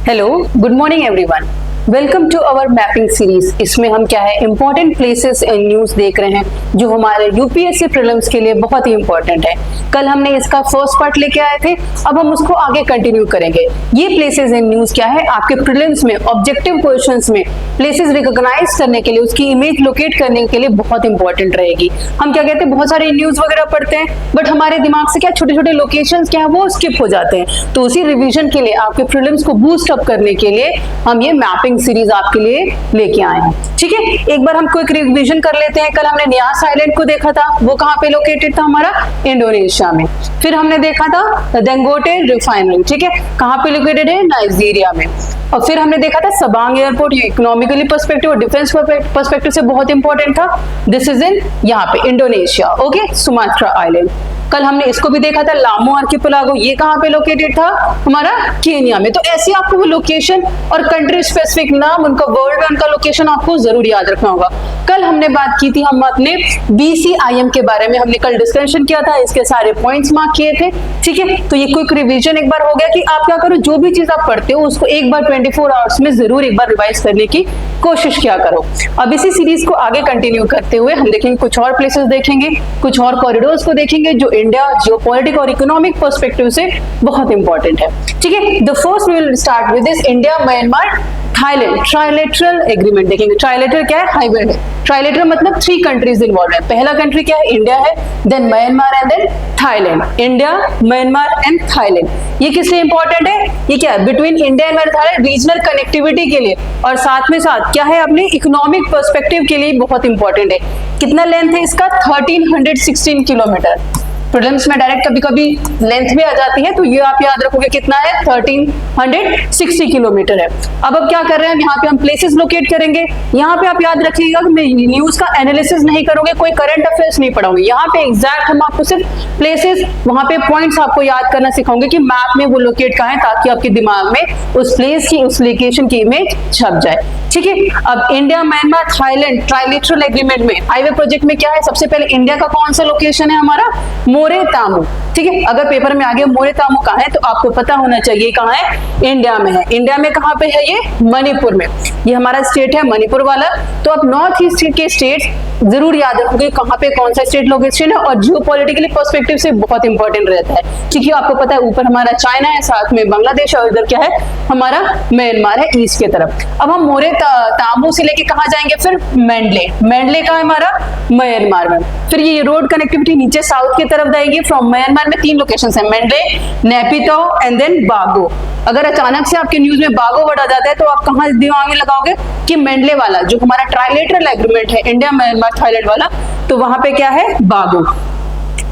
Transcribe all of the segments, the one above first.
Hello, good morning everyone. Welcome to our mapping series. इसमें हम क्या है, इंपॉर्टेंट प्लेसेस एंड न्यूज देख रहे हैं जो हमारे यूपीएससी प्रीलिम्स के लिए बहुत ही इंपॉर्टेंट है। कल हमने इसका फर्स्ट पार्ट लेके आए थे, अब हम उसको आगे कंटिन्यू करेंगे। ये प्लेसेस एंड न्यूज क्या है, आपके प्रीलिम्स में ऑब्जेक्टिव क्वेश्चंस में प्लेसेस रिकॉग्नाइज करने के लिए, उसकी इमेज लोकेट करने के लिए बहुत इंपॉर्टेंट रहेगी। हम क्या कहते हैं, बहुत सारे न्यूज वगैरह पढ़ते हैं, बट हमारे दिमाग से क्या छोटे छोटे लोकेशंस क्या है वो स्किप हो जाते हैं। तो उसी रिवीजन के लिए, आपके प्रीलिम्स को बूस्ट अप करने के लिए हम ये मैपिंग सीरीज आपके लिए लेके आए हैं। ठीक है, एक बार हम क्विक रिवीजन कर लेते हैं। कल हमने न्यास आइलैंड को देखा था, वो कहाँ पे लोकेटेड था, हमारा इंडोनेशिया में। फिर हमने देखा था देंगोटे रिफाइनरी, ठीक है, कहाँ पे लोकेटेड है, नाइजीरिया में। और फिर हमने देखा था सबांग एयरपोर्ट, ये इकोनॉमिकली पर्सपेक्टिव और डिफेंस पर्सपेक्टिव से बहुत इंपॉर्टेंट था। दिस इज इन यहाँ पे इंडोनेशिया, ओके, सुमात्रा आइलैंड। कल हमने इसको भी देखा था लामो आर्किपेलागो, ये कहाँ पे लोकेटेड था, हमारा केन्या में। तो ऐसे आपको वो लोकेशन और कंट्री स्पेसिफिक नाम, उनका वर्ल्ड में उनका लोकेशन आपको जरूर याद रखना होगा। कल हमने बात की थी, हम अपने BCIM के बारे में हमने कल डिस्कशन किया था, इसके सारे पॉइंट्स मार्क किए थे। ठीक है, तो ये क्विक रिवीजन एक बार हो गया कि आप क्या करो, जो भी चीज आप पढ़ते हो उसको एक बार 24 आवर्स में जरूर एक बार रिवाइज करने की कोशिश किया करो। अब इसी सीरीज को आगे कंटिन्यू करते हुए हम देखेंगे, कुछ और प्लेसेस देखेंगे, कुछ और कॉरिडोर्स को देखेंगे जो इंडिया जियोपॉलिटिक और इकोनॉमिक पर्सपेक्टिव से बहुत इंपॉर्टेंट है। ठीक है, the first we will start with this India Myanmar Thailand trilateral agreement देखेंगे। ट्राइलेटरल क्या है, हाईवे है। ट्राइलेटरल मतलब 3 कंट्रीज इन्वॉल्व है। पहला कंट्री क्या है, इंडिया है, then Myanmar and then Thailand. India, Myanmar and Thailand. ये किस लिए इंपॉर्टेंट है, ये क्या है, between India and Thailand regional connectivity के लिए, और साथ में साथ क्या है, अपने इकोनॉमिक पर्सपेक्टिव के लिए बहुत इंपॉर्टेंट है। कितना लेंथ है इसका, 1316 किलोमीटर। प्रीलिम्स में डायरेक्ट कभी कभी लेंथ भी आ जाती है, तो ये आप याद रखोगे कितना है, 1360 किलोमीटर है। अब क्या कर रहे हैं, यहाँ पे हम प्लेसेस लोकेट करेंगे। यहाँ पे आप याद रखिएगा कि मैं न्यूज का एनालिसिस नहीं करोगे, कोई करंट अफेयर्स नहीं पढ़ाऊंगी। यहाँ पे एग्जैक्ट हम आपको सिर्फ प्लेसेस, वहां पे पॉइंट्स आपको याद करना सिखाऊंगे कि मैप में वो लोकेट कहाँ है, ताकि आपके दिमाग में उस प्लेस की, उस लोकेशन की इमेज छप जाए। ठीक है, अब India Myanmar Thailand trilateral agreement में, हाईवे प्रोजेक्ट में क्या है, सबसे पहले इंडिया का कौन सा लोकेशन है, हमारा मोरे तामू। ठीक है, अगर पेपर में आ गया मोरे तामू कहाँ है, तो आपको पता होना चाहिए कहाँ है, इंडिया में है। इंडिया में कहाँ पे है, ये मणिपुर में। ये हमारा स्टेट है मणिपुर वाला। तो आप नॉर्थ ईस्ट के स्टेट जरूर याद रखोगे कहाँ पे कौन सा स्टेट लोकेशन है, और जियोपॉलिटिकली पर्सपेक्टिव से बहुत इंपॉर्टेंट रहता है, क्योंकि आपको पता है ऊपर हमारा चाइना है, साथ में बांग्लादेश, और इधर क्या है, हमारा म्यांमार है ईस्ट के तरफ। अब हम मोरे तामू से लेके कहाँ जाएंगे, फिर मेंडले। मेंडले का है हमारा म्यांमार में। फिर ये रोड कनेक्टिविटी नीचे साउथ की तरफ जाएगी। फ्रॉम म्यांमार में 3 लोकेशंस है, मेंडले, नेपितो एंड देन बागो। अगर अचानक से आपके न्यूज में बागो वर्ड आ जाता है, तो आप कहाँ दिमाग में लगाओगे कि मेंडले वाला जो हमारा ट्राइलेटरल एग्रीमेंट है, इंडिया म्यांमार थाईलैंड वाला, तो वहां पे क्या है, बागो।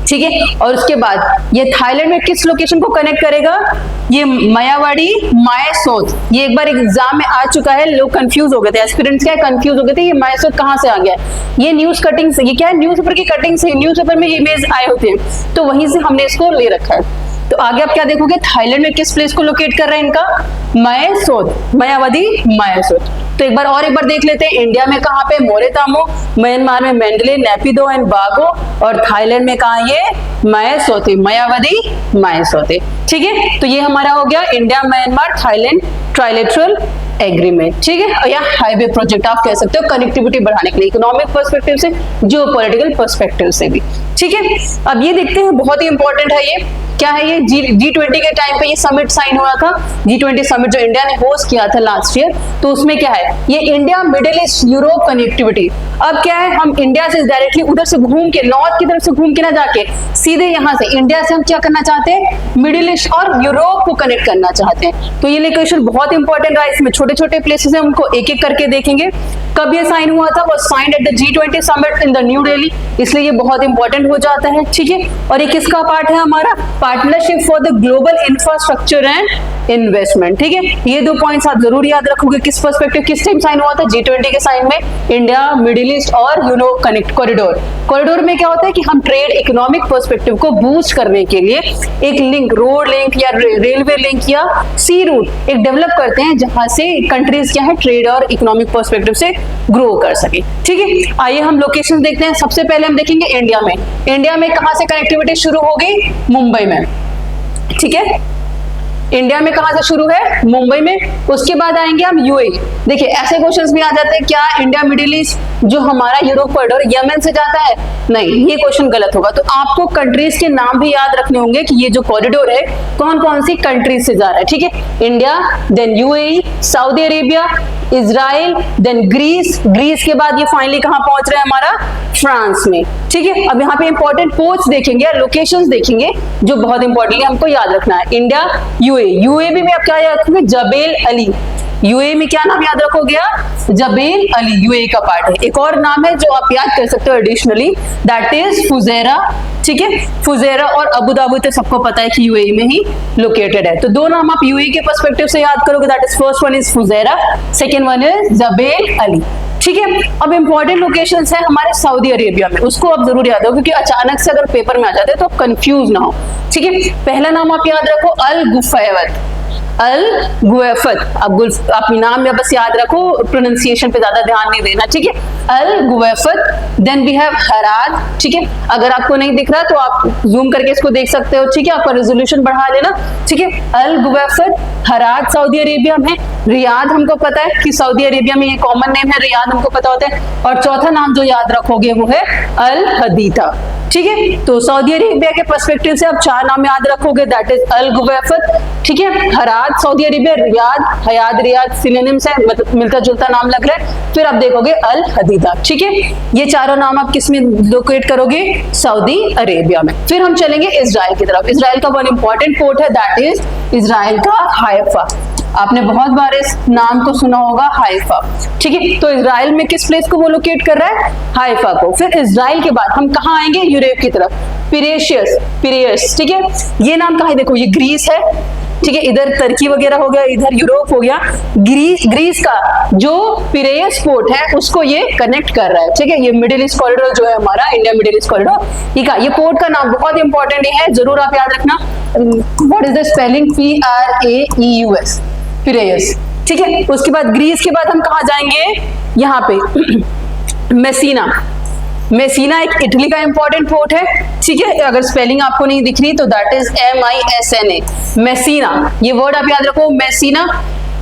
ठीक है, और उसके बाद ये थाईलैंड में किस लोकेशन को कनेक्ट करेगा, ये मायावाड़ी मायसोत। ये एक बार एग्जाम में आ चुका है, लोग कंफ्यूज हो गए थे, एस्पिरेंट्स क्या कंफ्यूज हो गए थे, ये मायसोत कहाँ से आ गया। ये न्यूज कटिंग से, ये क्या है, न्यूज़पेपर की कटिंग से, न्यूज़पेपर में ये इमेज आए होते हैं, तो वहीं से हमने इसको ले रखा है। तो आगे आप क्या देखोगे, थाईलैंड में किस प्लेस को लोकेट कर रहे हैं, इनका मायसोत, मायावती मायसोत। तो एक बार देख लेते हैं, इंडिया में कहाँ पे, मोरे तामू, म्यांमार में मेंडले, नेपिदो एंड बागो, और थाईलैंड में कहाँ, ये मायसोते, मायावती मायसोते। ठीक है, तो ये हमारा हो गया India Myanmar Thailand trilateral agreement. ठीक है, और या हाईवे प्रोजेक्ट आप कह सकते हो, कनेक्टिविटी बढ़ाने के लिए, इकोनॉमिक पर्सपेक्टिव से, जियोपॉलिटिकल पर्सपेक्टिव से भी। ठीक है, अब ये देखते हैं, बहुत ही इंपॉर्टेंट है ये, क्या है ये, G20 के टाइम पे ये समिट साइन हुआ था, G20 समिट जो इंडिया ने होस्ट किया था लास्ट ईयर। तो उसमें क्या है, ये India middle east Europe connectivity. अब क्या है, हम इंडिया से डायरेक्टली उधर से घूम के, नॉर्थ की तरफ से घूम के ना जाके, सीधे यहाँ से इंडिया से हम क्या करना चाहते हैं, मिडिल ईस्ट और यूरोप को कनेक्ट करना चाहते हैं। तो ये लोकेशन बहुत इंपॉर्टेंट रहा। इसमें छोटे छोटे प्लेसेस है, उनको एक एक करके देखेंगे। कब ये साइन हुआ था, वो sign at the G20 summit in the New Delhi, इसलिए ये बहुत इंपॉर्टेंट हो जाता है। ठीक है, और ये किसका पार्ट है, हमारा partnership for the global infrastructure and investment. ठीक है, ये 2 पॉइंट्स आप जरूर याद रखोगे, किस पर्सपेक्टिव, किस टाइम साइन हुआ था, G20 के साइन में, इंडिया मिडिल ईस्ट और यूरोप कनेक्ट कॉरिडोर। कॉरिडोर में क्या होता है कि हम ट्रेड इकोनॉमिक पर्सपेक्टिव को बूस्ट करने के लिए एक लिंक, रोड लिंक या रेलवे लिंक या सी रूट एक डेवलप करते हैं, जहां से कंट्रीज क्या है, ट्रेड और इकोनॉमिक पर्सपेक्टिव से ग्रो कर सके। ठीक है, आइए हम लोकेशन देखते हैं। सबसे पहले हम देखेंगे इंडिया में। इंडिया में कहां से कनेक्टिविटी शुरू हो गई, मुंबई में। ठीक है, इंडिया में कहां से शुरू है? मुंबई में। उसके बाद आएंगे हम यूएई। देखिए ऐसे क्वेश्चंस भी आ जाते हैं, क्या इंडिया मिडिल ईस्ट जो हमारा यूरोप कॉरिडोर यमन से जाता है? नहीं, ये क्वेश्चन गलत होगा। तो आपको कंट्रीज के नाम भी याद रखने होंगे कि ये जो कॉरिडोर है कौन कौन सी कंट्रीज से जा रहा है। ठीक है, India, then UAE, Saudi Arabia, Israel, then Greece. Greece के बाद ये फाइनली कहां पहुंच रहा है? हमारा फ्रांस में। ठीक है, अब यहाँ पे इंपॉर्टेंट पोर्ट्स देखेंगे, लोकेशंस देखेंगे जो बहुत इंपॉर्टेंट है, हमको याद रखना है। India, UAE. यूएई में आप क्या याद रखोगे? जबेल अली। यूएई में क्या नाम याद रखोगे? जबेल अली, यूएई का पार्ट है। एक और नाम है जो आप याद कर सकते हो एडिशनली, दैट इज फुजेरा। ठीक है, फुजेरा और अबू धाबी तो सबको पता है कि यूएई में ही लोकेटेड है। तो दो नाम आप यूएई के पर्सपेक्टिव से याद करोगे, that is first one is Fujairah, second one is Jebel Ali. ठीक है, अब इंपॉर्टेंट लोकेशंस है हमारे सऊदी अरेबिया में, उसको आप जरूर याद हो क्योंकि अचानक से अगर पेपर में आ जाते तो कंफ्यूज ना हो। ठीक है, पहला नाम आप याद रखो अल गुफैवत। अल गुवैफत। आप नाम में बस याद रखो, प्रोनाउंसिएशन पे ज्यादा ध्यान नहीं देना। ठीक है, Al Ghuwaifat. Then we have Harad. ठीक है, अगर आपको नहीं दिख रहा तो आप जूम करके इसको देख सकते हो। ठीक है, आपका रेजोल्यूशन बढ़ा लेना। ठीक है, अल गुवैफत, हराद सऊदी अरेबिया में। रियाद हमको पता है कि सऊदी अरेबिया में ये कॉमन नेम है, रियाद हमको पता होता है। और चौथा नाम जो याद रखोगे वो है अल हदीदा। ठीक है, तो सऊदी अरेबिया के पर्सपेक्टिव से आप चार नाम याद रखोगे, दैट इज अल गुवैफत। ठीक है, हराद सऊदी अरेबिया, रियाद, हयाद, रियाद सिनोनिम्स है, मतलब मिलता जुलता नाम लग रहा है। फिर आप देखोगे अल हदीदा। ठीक है, ये चारों नाम आप किस में लोकेट करोगे? सऊदी अरेबिया में। फिर हम चलेंगे इजराइल की तरफ। इजराइल का वन इंपॉर्टेंट पोर्ट है, दैट इज इजराइल का हाइफा। आपने बहुत बार इस नाम को सुना होगा, हाइफा। ठीक है, तो इजराइल में किस प्लेस को वो लोकेट कर रहा है? हाइफा को। फिर इजराइल के बाद हम कहाँ आएंगे? यूरोप की तरफ, पिरेशियस, पिरेयस। ठीक है, ये नाम कहाँ है? देखो ये ग्रीस है। ठीक है, इधर तुर्की वगैरह हो गया, इधर यूरोप हो गया। ग्रीस का जो पिरेयस पोर्ट है उसको ये कनेक्ट कर रहा है। ठीक है, ये मिडिल ईस्ट कॉरिडोर जो है हमारा, इंडिया मिडिल ईस्ट कॉरिडोर, ठीक है, ये पोर्ट का नाम बहुत इंपॉर्टेंट है, जरूर आप याद रखना। What is the spelling? PRAEUS, पिरेयस। ठीक है, उसके बाद ग्रीस के बाद हम कहाँ जाएंगे? यहाँ पे मेसीना। मेसीना एक इटली का इंपॉर्टेंट पोर्ट है। ठीक है, अगर स्पेलिंग आपको नहीं दिख रही तो दैट इज MISNA, मेसीना। ये वर्ड आप याद रखो, Messina.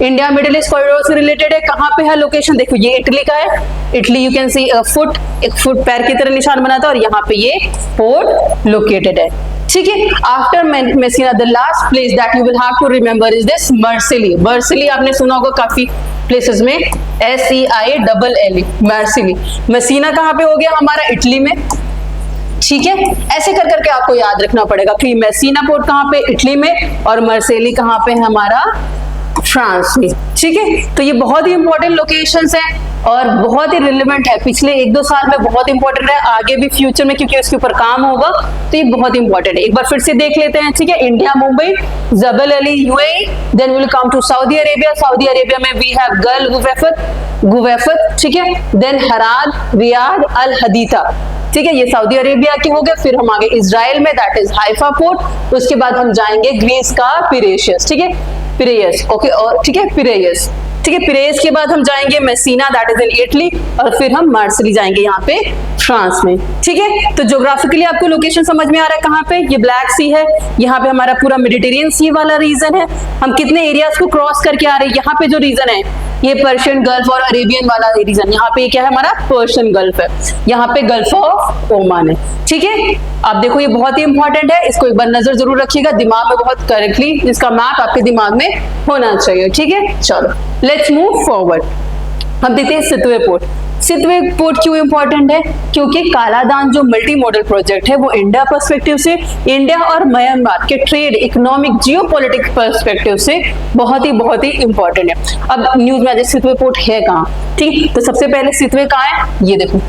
India middle east corridor से रिलेटेड है। कहाँ पे है लोकेशन? देखो ये इटली का है। Italy you can see foot, एक फुट पैर की तरह निशान बनाता है और यहाँ पे ये पोर्ट लोकेटेड है। ठीक है, after Messina the last place that you will have to remember is this Marseille. Marseille आपने सुना होगा काफी प्लेसेस में, SEILLE, मर्सिली। मेसीना कहाँ पे हो गया? हमारा इटली में। ठीक है, ऐसे कर करके आपको याद रखना पड़ेगा कि मेसीना पोर्ट कहाँ पे? इटली में, और मर्सिली कहाँ पे है? हमारा फ्रांस में। ठीक है, तो ये बहुत ही इंपॉर्टेंट लोकेशंस हैं और बहुत ही रिलेवेंट है, पिछले 1-2 साल में बहुत इंपॉर्टेंट है, आगे भी फ्यूचर में क्योंकि इसके ऊपर काम होगा तो ये बहुत इंपॉर्टेंट है। एक बार फिर से देख लेते हैं। ठीक है, India Mumbai, Jebel Ali UAE, then will come to Saudi Arabia. Saudi Arabia में वी हैव गल गुवैफत। ठीक है, देन हराद, रियाद, अल हदीदा। ठीक है, ये सऊदी अरेबिया के हो गए। फिर हम आगे इजराइल में, दैट इज हाइफा पोर्ट। उसके बाद हम जाएंगे ग्रीस का पिरेशियस। ठीक है, पिरेयस, ओके, और ठीक है पिरेयस। ठीक है, पिरेयस के बाद हम जाएंगे Messina, that is in Italy, और फिर हम मार्सिली जाएंगे यहाँ पे फ्रांस में। ठीक है, तो ज्योग्राफिकली आपको लोकेशन समझ में आ रहा है कहाँ पे? ये ब्लैक सी है, यहाँ पे हमारा पूरा मेडिटेरियन सी वाला रीजन है। हम कितने एरियाज को क्रॉस करके आ रहे हैं? यहाँ पे जो रीजन है ये पर्शियन गल्फ और अरेबियन वाला रीजन, यहाँ पे क्या है? हमारा पर्शियन गल्फ है, यहाँ पे गल्फ ऑफ ओमान है। ठीक है, आप देखो ये बहुत ही इंपॉर्टेंट है, इसको एक बार नजर जरूर रखिएगा, दिमाग में बहुत करेक्टली इसका मैप आपके दिमाग में होना चाहिए। ठीक है, चलो लेट्स मूव फॉरवर्ड। अब देखते हैं सितवे पोर्ट। सितवे पोर्ट क्यों इंपॉर्टेंट है? क्योंकि कालादान जो मल्टी मॉडल प्रोजेक्ट है वो इंडिया पर्सपेक्टिव से, इंडिया और म्यांमार के ट्रेड, इकोनॉमिक, जियोपॉलिटिक्स पर्सपेक्टिव से बहुत ही इंपॉर्टेंट है। अब न्यूज में आज सितवे पोर्ट है कहाँ? ठीक, तो सबसे पहले सितवे कहाँ है? ये देखो,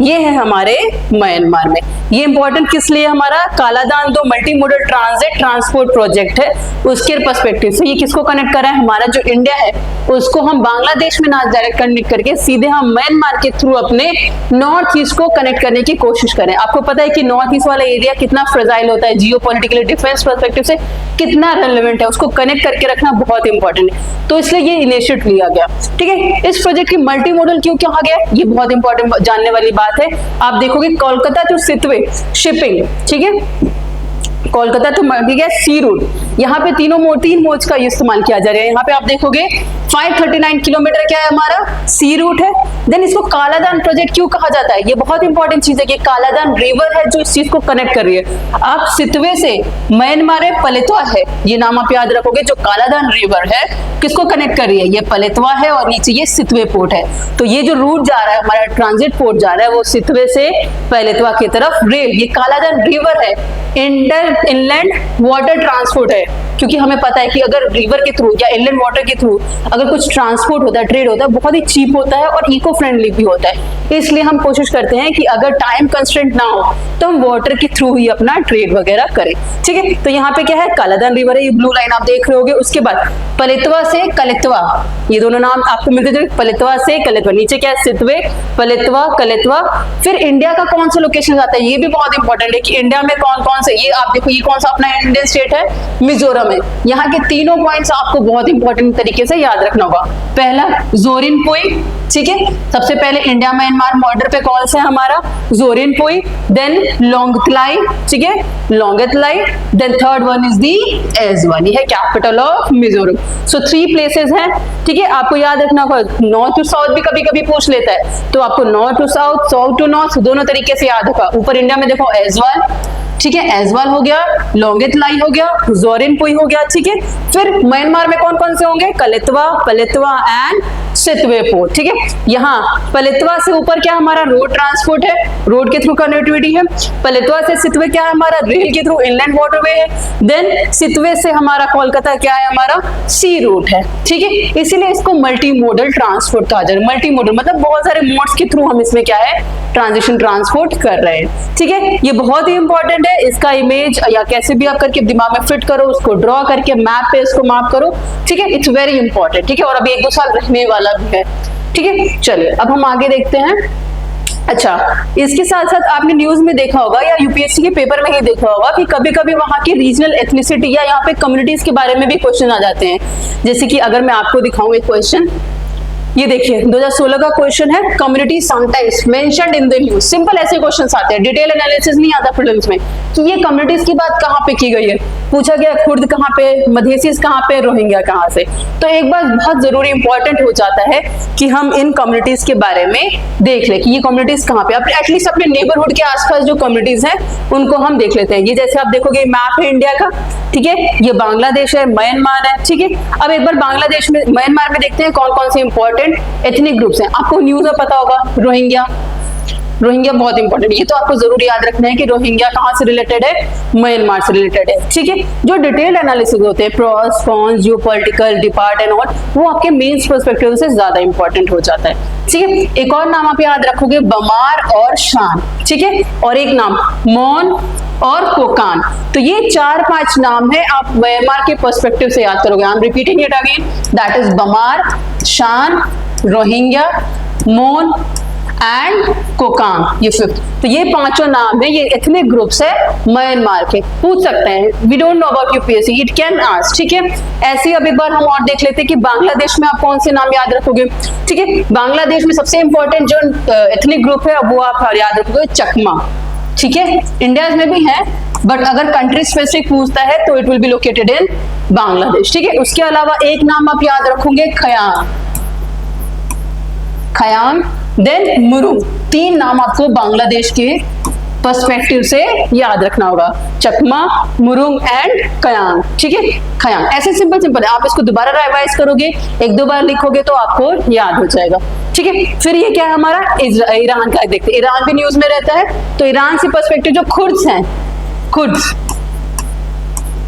ये है हमारे म्यांमार में। ये इंपॉर्टेंट किस लिए? हमारा कालादान दो multi modal transit transport project है, उसके पर्सपेक्टिव से। ये किसको कनेक्ट कर रहा है? हमारा जो इंडिया है उसको हम बांग्लादेश में ना डायरेक्ट कनेक्ट करके सीधे हम म्यांमार के थ्रू अपने नॉर्थ ईस्ट को कनेक्ट करने की कोशिश करें। आपको पता है कि नॉर्थ ईस्ट वाला एरिया कितना फ्रेजाइल होता है, जियोपॉलिटिकली डिफेंस पर्सपेक्टिव से कितना रेलेवेंट है, उसको कनेक्ट करके रखना बहुत इंपॉर्टेंट है। तो इसलिए ये इनिशिएटिव लिया गया। ठीक है, इस प्रोजेक्ट की मल्टी मॉडल क्यों कहा गया? ये बहुत इंपॉर्टेंट जानने वाली बात है। आप देखोगे कोलकाता टू सितवे शिपिंग, ठीक है, कोलकाता तो ठीक है, सी रूट, यहाँ पे तीन मोड्स का इस्तेमाल किया जा रहा है। यहाँ पे आप देखोगे 539 किलोमीटर क्या है हमारा, सी रूट है। देन इसको कालादान प्रोजेक्ट क्यों कहा जाता है, ये बहुत इंपॉर्टेंट चीज है कि कालादान रिवर है जो इस चीज को कनेक्ट कर रही है। आप सितवे से म्यांमार पलेतवा है, ये नाम आप याद रखोगे, जो कालादान रिवर है किसको कनेक्ट कर रही है, ये पलेतवा है और नीचे ये सितवे पोर्ट है। तो ये जो रूट जा रहा है हमारा ट्रांजिट पोर्ट जा रहा है वो सितवे से पलेतवा की तरफ रेल, ये कालादान रिवर है, इनलैंड वाटर ट्रांसपोर्ट है, क्योंकि हमें पता है कि अगर रिवर के थ्रू या इनलैंड वाटर के थ्रू अगर कुछ ट्रांसपोर्ट होता है, ट्रेड होता है, बहुत ही चीप होता है और इको फ्रेंडली भी होता है। इसलिए हम कोशिश करते हैं कि अगर टाइम कंस्ट्रेंट ना हो तो हम वाटर के थ्रू ही अपना ट्रेड वगैरह करें, ठीक है। तो यहाँ पे क्या है, कालादान रिवर है, ये ब्लू लाइन आप देख रहे होगे। उसके बाद पलेतवा से कलेतवा, ये दोनों नाम आपको मिलते थे, पलेतवा से कलेतवा, नीचे क्या है सितवे, पलेतवा, कलेतवा। फिर इंडिया का कौन सा लोकेशन आता है, ये भी बहुत इंपॉर्टेंट है कि इंडिया में कौन कौन से, ये आप देखो ये कौन सा अपना इंडियन स्टेट है, मिजोरम है। यहाँ के तीनों पॉइंट्स आपको बहुत इंपॉर्टेंट तरीके से याद रखना होगा। पहला जोरिनपोई, ठीक है, सबसे पहले इंडिया म्यांमार बॉर्डर पे कौन सा है हमारा, जोरिनपोई। देन लोंगथलाई, ठीक है, Lawngtlai. Then third one is the Aizawl, ये है capital of Mizoram. So 3 places हैं, ठीक है, आपको याद रखना होगा। नॉर्थ टू साउथ भी कभी कभी पूछ लेता है, तो आपको north to south, south to north दोनों तरीके से याद होगा। ऊपर इंडिया में देखो एजवाल, ठीक है, एजवाल हो गया, लोंगथलाई हो गया, जोरिनपोई हो गया, ठीक है। फिर म्यांमार में कौन कौन से होंगे, कलेतवा, पलेतवा एंड सितवे पोर्ट, ठीक है। यहाँ पलेतवा से ऊपर क्या हमारा रोड ट्रांसपोर्ट है, रोड के थ्रू कनेक्टिविटी है। पलेतवा से सितवे क्या है हमारा, रेल के थ्रू इनलैंड वाटरवे है। देन सितवे से हमारा कोलकाता क्या है हमारा, सी रूट है, ठीक है। इसीलिए इसको मल्टी मोडल ट्रांसपोर्ट कहा जाए। मल्टी मोडल मतलब बहुत सारे मोड्स के थ्रू हम इसमें क्या है, ट्रांजिशन ट्रांसपोर्ट कर रहे हैं, ठीक है। ये बहुत ही इंपॉर्टेंट है, इसका इमेज या कैसे भी आप करके दिमाग में फिट करो, उसको ड्रॉ करके मैप पे इसको मार्क करो, ठीक है। इट्स वेरी इंपॉर्टेंट, ठीक है, और अभी 1-2 साल रहने वाला भी है, ठीक है। चलिए अब हम आगे देखते हैं। अच्छा, इसके साथ साथ आपने न्यूज में देखा होगा या यूपीएससी के पेपर में ही देखा होगा कि कभी कभी वहां की रीजनल एथनिसिटी या यहाँ पे कम्युनिटीज के बारे में भी क्वेश्चन आ जाते हैं। जैसे कि अगर मैं आपको दिखाऊं एक क्वेश्चन, ये देखिए 2016 का क्वेश्चन है, community sometimes mentioned in the news. Simple ऐसे क्वेश्चंस आते हैं, डिटेल एनालिसिस नहीं आता प्रीलिम्स में कि ये कम्युनिटीज की बात कहाँ पे की गई है। पूछा गया खुर्द कहाँ पे, मधेसीज कहाँ पे, रोहिंग्या कहाँ से। तो एक बात बहुत जरूरी इंपॉर्टेंट हो जाता है कि हम इन कम्युनिटीज के बारे में देख ले कि ये कम्युनिटीज कहाँ पे, एटलीस्ट अपने नेबरहुड के आसपास जो कम्युनिटीज हैं उनको हम देख लेते हैं। ये जैसे आप देखोगे मैप है इंडिया का, ठीक है, ये बांग्लादेश है, म्यांमार है, ठीक है। अब एक बार बांग्लादेश में, म्यांमार में देखते हैं कौन कौन से इंपॉर्टेंट एथनिक ग्रुप्स हैं। आपको न्यूज में पता होगा रोहिंग्या, रोहिंग्या बहुत इंपॉर्टेंट, ये तो आपको जरूर याद रखना है कि रोहिंग्या कहाँ से रिलेटेड है, म्यांमार से रिलेटेड है, ठीक है। जो डिटेल एनालिसिस होते हैं, pros cons, geopolitical, depart and all, वो आपके मेंस पर्सपेक्टिव से ज्यादा इंपॉर्टेंट हो जाता है, ठीक है। एक और नाम आप याद रखोगे, बमार और शान, ठीक है, और एक नाम मौन और कोकान। तो ये 4-5 नाम है, आप म्यांमार के पर्सपेक्टिव से याद करोगे। I am repeating it again, that is बमार, शान, रोहिंग्या, मौन एंड कोकान, ये 5th। तो ये 5 नाम है, ये एथनिक ग्रुप्स है म्यांमार के। पूछ सकते हैं, we don't know about UPSC, it can ask, ठीक है। ऐसे अब एक बार हम और देख लेते हैं कि बांग्लादेश में आप कौन से नाम याद रखोगे, ठीक है। बांग्लादेश में सबसे इंपॉर्टेंट जो एथनिक ग्रुप है वो आप याद रखोगे, चकमा, ठीक है। इंडिया में भी है, बट अगर कंट्री स्पेसिफिक पूछता है तो it will be located in Bangladesh, ठीक है। उसके अलावा एक नाम आप याद रखोगे, खयाम, खयाम, देन मुरुंग। 3 नाम आपको बांग्लादेश के पर्सपेक्टिव से याद रखना होगा, चकमा, मुरुंग एंड खयाम, ठीक है। खयाम ऐसे सिंपल सिंपल है, आप इसको दोबारा रिवाइज करोगे, 1-2 बार लिखोगे तो आपको याद हो जाएगा, ठीक है। फिर ये क्या है हमारा, ईरान का देखते हैं। ईरान भी न्यूज में रहता है, तो ईरान से पर्सपेक्टिव जो खुर्द हैं, खुर्द,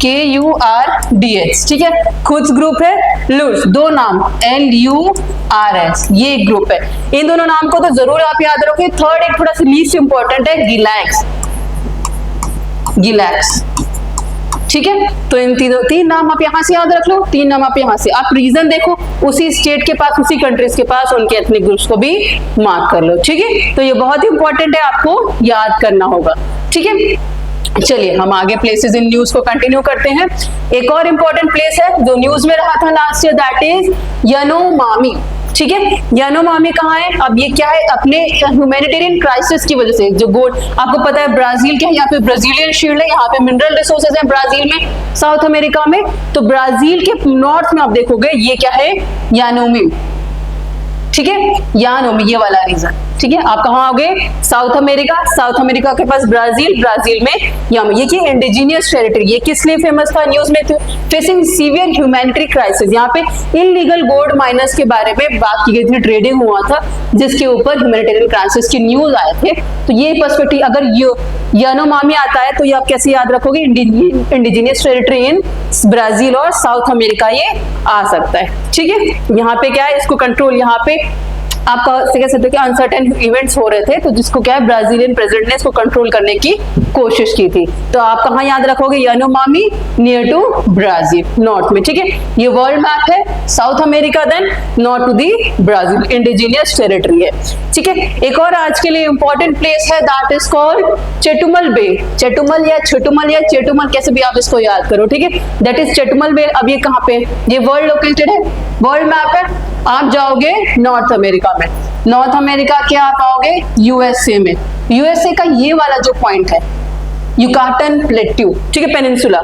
KURDS, ठीक है, खुर्द ग्रुप है। लुर्स, 2 नाम, LURS, ये एक ग्रुप है। इन दोनों नाम को तो जरूर आप याद रखोगे। थर्ड एक थोड़ा सा लीस्ट इंपॉर्टेंट है, गिलैक्स, गिलैक्स, ठीक है। तो इन 3 नाम आप यहां से याद रख लो, 3 नाम आप यहां से। आप रीजन देखो, उसी स्टेट के पास, उसी कंट्रीज के पास उनके एथनिक ग्रुप्स को भी मार्क कर लो, ठीक है। तो ये बहुत ही इंपॉर्टेंट है, आपको याद करना होगा, ठीक है। चलिए हम आगे प्लेसेस इन न्यूज को कंटिन्यू करते हैं। एक और इंपॉर्टेंट प्लेस है जो न्यूज में रहा था last year, that is Yanomami, ठीक है। यानोमामी कहाँ है? अब ये क्या है, अपने ह्यूमैनिटेरियन क्राइसिस की वजह से जो गोल्ड, आपको पता है ब्राजील के यहाँ पे ब्राजीलियन शील्ड है, यहाँ पे मिनरल रिसोर्सेज हैं ब्राजील में, साउथ अमेरिका में। तो ब्राजील के नॉर्थ में आप देखोगे ये क्या है, यानोमी, ठीक है, यानोमी, ये वाला रीजन, ठीक है। आप कहाँ आओगे, साउथ अमेरिका, साउथ अमेरिका के पास ब्राजील, ब्राजील में यानोमी। ये की इंडिजिनियस टेरिटरी, ये किस लिए फेमस था न्यूज में? फेसिंग सीवियर ह्यूमैनिटरी क्राइसिस, यहाँ पे इनलीगल गोल्ड माइनर्स के बारे में बात की गई थी, ट्रेडिंग हुआ था, जिसके ऊपर ह्यूमैनिटेरियन क्राइसिस की न्यूज आए थे। तो ये पर्सपेक्टिव, अगर यानोमामी आता है तो ये आप कैसे याद रखोगे, इंडिजिनियस टेरिटरी इन ब्राजील और साउथ अमेरिका ये आ सकता है, ठीक है। यहाँ पे क्या है, इसको कंट्रोल, यहाँ पे आप कह सकते हो कि अनसर्टेन इवेंट्स हो रहे थे, तो जिसको क्या है, ब्राजीलियन प्रेसिडेंट ने इसको कंट्रोल करने की कोशिश की थी। तो आप कहाँ याद रखोगे, Yanomami near to Brazil, north में, ठीक है। ये वर्ल्ड मैप है, South America then north to the Brazil, indigenous territory है, ठीक है। एक और आज के लिए इंपॉर्टेंट प्लेस है, that is called Chetumal Bay, Chetumal या छुटुमल या चेटुमल, कैसे भी आप इसको याद करो, ठीक है। दैट इज चेटुमल बे। अब ये कहाँ पे, ये वर्ल्ड लोकेटेड है, वर्ल्ड मैप है। आप जाओगे नॉर्थ अमेरिका में, नॉर्थ अमेरिका के आप आओगे यूएसए में, यूएसए का ये वाला जो पॉइंट है युकाटन प्लेट्यू, ठीक है, पेनिनसुला,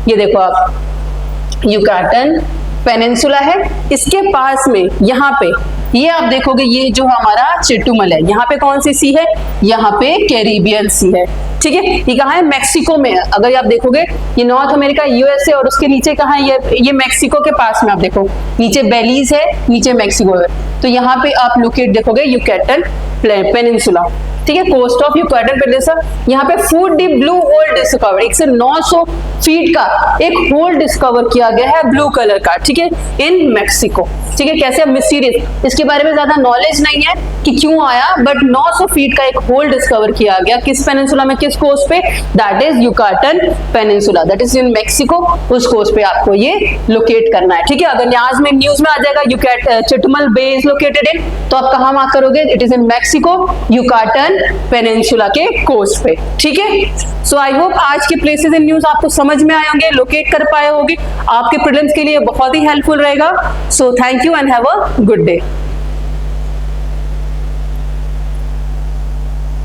ये देखो आप युकाटन पेनिनसुला है, इसके पास में यहाँ पे ये आप देखोगे, ये जो हमारा चेटुमल है, यहाँ पे कौन सी सी है, यहाँ पे कैरिबियन सी है, ठीक है। ये कहाँ है, मैक्सिको में है। अगर आप देखोगे ये नॉर्थ अमेरिका, यूएसए, और उसके नीचे कहाँ है, ये मैक्सिको के पास में, आप देखो नीचे बेलीज है, नीचे मैक्सिको है। तो यहाँ पे आप लोकेट देखोगे युकाटन पेनिनसुला, ठीक है, कोस्ट ऑफ युकाटन पेनिनसुला। यहाँ पे food deep blue hole discover, 1 से 900 फीट का एक होल डिस्कवर किया गया है ब्लू कलर का, ठीक है, इन मैक्सिको, ठीक है। कैसे, मिस्टीरियस, इसके बारे में ज्यादा नॉलेज नहीं है कि क्यों आया, बट 900 फीट का एक होल डिस्कवर किया गया, किस पेनिनसुला में, किस कोस्ट पे, that is Yucatan peninsula, that is in Mexico, उस कोस्ट पे आपको ये लोकेट करना है, ठीक है। अगर आज में न्यूज में आ जाएगा चेटुमल बे इज लोकेटेड इन, तो आप कहाँ मार्क करोगे, it is in Mexico, Yucatan peninsula के कोस्ट पे, ठीक है। सो आई होप आज के प्लेसेस इन न्यूज आपको समझ में आए होंगे, लोकेट कर पाए होंगे, आपके प्रीलिम्स के लिए बहुत ही हेल्पफुल रहेगा। So thank you and have a good day.